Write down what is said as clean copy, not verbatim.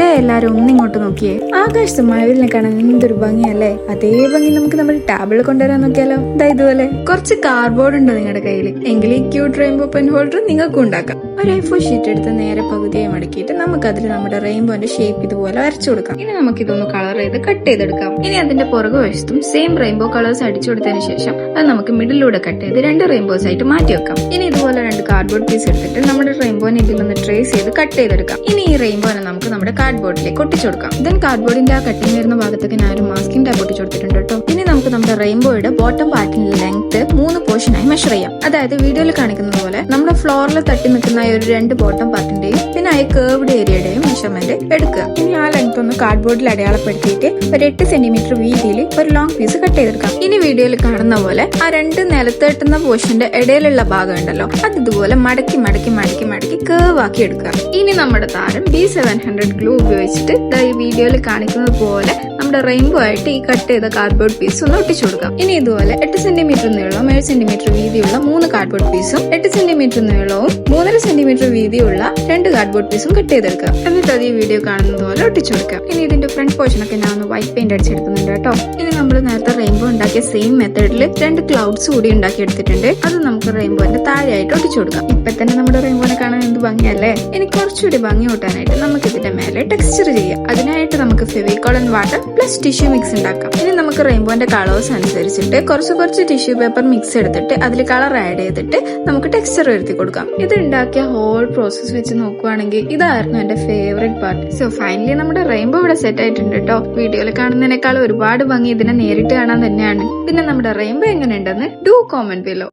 ദേ എല്ലാരും ഒന്നിങ്ങോട്ട് നോക്കിയേ. ആകാശത്ത് മഴവിലിനെ കാണാൻ എന്തൊരു ഭംഗിയല്ലേ. അതേ ഭംഗി നമുക്ക് നമ്മുടെ ടാബിളിൽ കൊണ്ടുവരാൻ നോക്കിയാലോ. ദാ ഇതുപോലെ കുറച്ച് കാർഡ്ബോർഡ് ഉണ്ട് നിങ്ങളുടെ കയ്യിൽ എങ്കിൽ ഈ ക്യൂട്ട് റെയിൻബോ പെൻ ഹോൾഡർ നിങ്ങൾക്കും ഉണ്ടാക്കാം. ഒരു A4 ഷീറ്റ് എടുത്ത് നേരെ പകുതിയായി മടക്കിയിട്ട് നമുക്ക് അതിൽ നമ്മുടെ റെയിൻബോന്റെ ഷേപ്പ് ഇതുപോലെ വരച്ചു കൊടുക്കാം. ഇനി നമുക്ക് ഇതൊന്ന് കളർ ചെയ്ത് കട്ട് ചെയ്തെടുക്കാം. ഇനി അതിന്റെ പുറകു വശത്തും സെയിം റെയിൻബോ കളേഴ്സ് അടിച്ചു കൊടുത്തതിന് ശേഷം അത് നമുക്ക് മിഡിലൂടെ കട്ട് ചെയ്ത് 2 റെയിൻബോസ് ആയിട്ട് മാറ്റി വെക്കാം. ഇനി ഇതുപോലെ 2 കാർഡ്ബോർഡ് പീസ് എടുത്തിട്ട് നമ്മുടെ റെയിൻബോനെ ഇതിലൊന്ന് ട്രേസ് ചെയ്ത് കട്ട് ചെയ്തെടുക്കാം. ഇനി ഈ റെയിൻബോനെ നമുക്ക് നമ്മുടെ കാർഡ്ബോർഡിലേക്ക് ഒട്ടിച്ചു കൊടുക്കാം. ദെൻ കാർഡ്ബോർഡിന്റെ ആ കട്ടിങ് വരുന്ന ഭാഗത്തൊക്കെ ഞാൻ ഒരു മാസ്കിംഗ് ടാപ്പ് ഒട്ടിച്ചു കൊടുത്തിട്ടുണ്ട് കേട്ടോ. ഇനി നമുക്ക് നമ്മുടെ റെയിൻബോയുടെ ബോട്ടം പാർട്ടിന്റെ ലെങ്ത് 3 പോർഷനായി മെഷർ ചെയ്യാം. അതായത് വീഡിയോയിൽ കാണിക്കുന്നത് പോലെ നമ്മുടെ ഫ്ലോറിൽ തട്ടി നിൽക്കുന്ന ഒരു 2 ബോട്ടം പാർട്ടിന്റെയും പിന്നെ ആ കേർവ്ഡ് ഏരിയയുടെയും മെഷർമെന്റ് എടുക്കുക. ഇനി ആ ലെങ്ത് ഒന്ന് കാർഡ്ബോർഡിൽ അടയാളപ്പെടുത്തിയിട്ട് ഒരു 8 സെന്റിമീറ്റർ വീതിയിൽ ഒരു ലോങ് പീസ് കട്ട് ചെയ്തെടുക്കാം. ഇനി വീഡിയോയിൽ കാണുന്ന പോലെ ആ 2 നിലത്ത് കെട്ടുന്ന പോർഷന്റെ ഇടയിലുള്ള ഭാഗം ഉണ്ടല്ലോ അത് ഇതുപോലെ മടക്കി മടക്കി മടക്കി മടക്കി കേർവ് ആക്കി എടുക്കുക. ഇനി നമ്മുടെ താരം B700 ഗ്ലൂ ഉപയോഗിച്ചിട്ട് ഈ വീഡിയോയിൽ കാണിക്കുന്നത് പോലെ നമ്മുടെ റെയിൻബോ ആയിട്ട് ഈ കട്ട് ചെയ്ത കാർഡ്ബോർഡ് പീസ് ഒന്ന് ഒട്ടിച്ചു കൊടുക്കാം. ഇനി ഇതുപോലെ 8 സെന്റിമീറ്റർ നീളവും 7 സെന്റിമീറ്റർ വീതിയുള്ള 3 കാർഡ്ബോർഡ് പീസും 8 സെന്റിമീറ്റർ നീളവും 3.5 സെന്റിമീറ്റർ വീതിയുള്ള 2 കാർഡ്ബോർഡ് പീസും കട്ട് ചെയ്തെടുക്കുക. എന്നിട്ട് അത് ഈ വീഡിയോ കാണുന്നത് പോലെ ഒട്ടിച്ചു കൊടുക്കാം. ഇനി ഇതിന്റെ ഫ്രണ്ട് പോർഷൻ ഒക്കെ ഞാൻ ഒന്ന് വൈറ്റ് പെയിന്റ് അടിച്ചെടുക്കുന്നുണ്ട് കേട്ടോ. ഇനി നമ്മൾ നേരത്തെ റെയിൻബോ ഉണ്ടാക്കിയ സെയിം മെത്തേഡിൽ 2 ക്ലൗഡ്സ് കൂടി ഉണ്ടാക്കി എടുത്തിട്ടുണ്ട്. അത് നമുക്ക് റെയിൻബോന്റെ താഴെയായിട്ട് ഒട്ടിച്ചു കൊടുക്കാം. ഇപ്പൊ തന്നെ നമ്മുടെ റെയിൻബോനെ കാണാൻ എന്ത് ഭംഗിയല്ലേ. ഇനി കുറച്ചുകൂടി ഭംഗി കൂട്ടാനായിട്ട് നമുക്ക് ഇതിന്റെ മേലെ ടെക്സ്ചർ ചെയ്യാം. അതിനായിട്ട് നമുക്ക് Fevicol and water plus tissue mix ഉണ്ടാക്കാം. ഇനി നമുക്ക് റെയിൻബോന്റെ കളേഴ്സ് അനുസരിച്ചിട്ട് കുറച്ച് ടിഷ്യൂ പേപ്പർ മിക്സ് എടുത്തിട്ട് അതിൽ കളർ ആഡ് ചെയ്തിട്ട് നമുക്ക് ടെക്സ്ചർ വരുത്തി കൊടുക്കാം. ഇത് ഉണ്ടാക്കിയ ഹോൾ പ്രോസസ് വെച്ച് നോക്കുവാണെങ്കിൽ ഇതായിരുന്നു എന്റെ ഫേവറേറ്റ് പാർട്ട്. സോ ഫൈനലി നമ്മുടെ റെയിൻബോ ഇവിടെ സെറ്റ് ആയിട്ടുണ്ട് കേട്ടോ. വീഡിയോയിൽ കാണുന്നതിനേക്കാൾ ഒരുപാട് ഭംഗി ഇതിനെ നേരിട്ട് കാണാൻ തന്നെയാണ്. പിന്നെ നമ്മുടെ റെയിൻബോ എങ്ങനെയുണ്ടെന്ന് ഡു കോമെന്റ് ബിലോ.